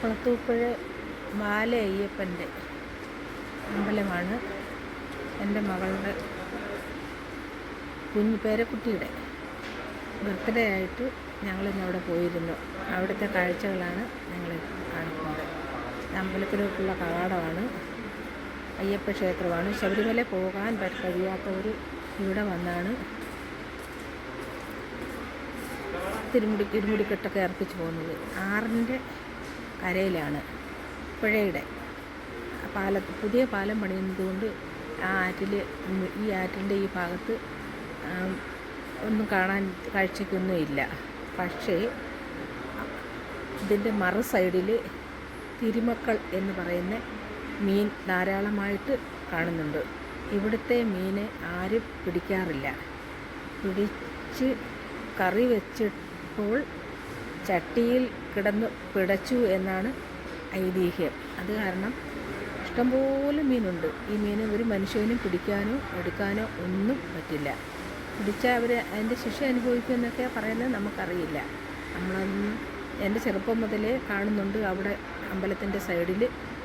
കുളത്തൂപ്പുഴ ബാല അയ്യപ്പൻ്റെ അമ്പലമാണ്. എൻ്റെ മകളുടെ പേരക്കുട്ടിയുടെ ബർത്ത്ഡേ ആയിട്ട് ഞങ്ങളിന്ന് അവിടെ പോയിരുന്നു. അവിടുത്തെ കാഴ്ചകളാണ് ഞങ്ങൾ കാണിക്കുന്നത്. അമ്പലത്തിലേക്കുള്ള കവാടമാണ്, അയ്യപ്പ ക്ഷേത്രമാണ്. ശബരിമല പോകാൻ കഴിയാത്തവർ ഇവിടെ വന്നാണ് ഇരുമുടിക്കെട്ടൊക്കെ അർപ്പിച്ച് പോകുന്നത്. ആറിൻ്റെ കരയിലാണ്, പുഴയുടെ പുതിയ പാലം പണിയുന്നത് കൊണ്ട് ഈ ആറ്റിൻ്റെ ഈ ഭാഗത്ത് ഒന്നും കാണാൻ കാഴ്ചയ്ക്കൊന്നും ഇല്ല. പക്ഷേ ഇതിൻ്റെ മറു സൈഡിൽ തിരുമക്കൾ എന്ന് പറയുന്ന മീൻ ധാരാളമായിട്ട് കാണുന്നുണ്ട്. ഇവിടുത്തെ മീനെ ആരും പിടിക്കാറില്ല. പിടിച്ച് കറി വെച്ചപ്പോൾ ചട്ടിയിൽ കിടന്ന് പിടച്ചു എന്നാണ് ഐതിഹ്യം. അത് കാരണം ഇഷ്ടംപോലെ മീനുണ്ട്. ഈ മീനെ ഒരു മനുഷ്യനും പിടിക്കാനോ എടുക്കാനോ ഒന്നും പറ്റില്ല. പിടിച്ചാൽ അവർ അതിൻ്റെ ശിക്ഷ അനുഭവിക്കുമെന്നൊക്കെ പറയുന്നത് നമുക്കറിയില്ല. നമ്മളൊന്നും എൻ്റെ ചെറുപ്പം മുതലേ കാണുന്നുണ്ട്. അവിടെ അമ്പലത്തിൻ്റെ സൈഡിൽ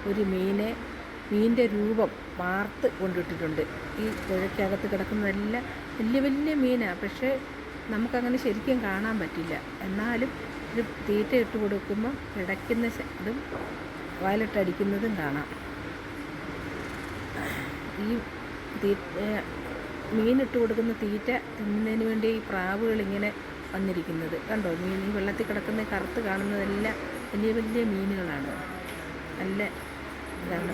ഒരു മീനിൻ്റെ രൂപം വാർത്ത് കൊണ്ടിട്ടിട്ടുണ്ട്. ഈ പുഴയ്ക്കകത്ത് കിടക്കുന്നതെല്ലാം വലിയ വലിയ മീനാണ്. പക്ഷേ നമുക്കങ്ങനെ ശരിക്കും കാണാൻ പറ്റില്ല. എന്നാലും ഒരു തീറ്റ ഇട്ട് കൊടുക്കുമ്പോൾ കിടക്കുന്ന ഇതും വാലിട്ടടിക്കുന്നതും കാണാം. ഈ മീനിട്ട് കൊടുക്കുന്ന തീറ്റ തിന്നുന്നതിന് വേണ്ടി ഈ പ്രാവുകളിങ്ങനെ വന്നിരിക്കുന്നത് കണ്ടോ. മീൻ ഈ വെള്ളത്തിൽ കിടക്കുന്ന കറുത്ത് കാണുന്നതെല്ലാം വലിയ വലിയ മീനുകളാണ്. നല്ല ഇതാണ്.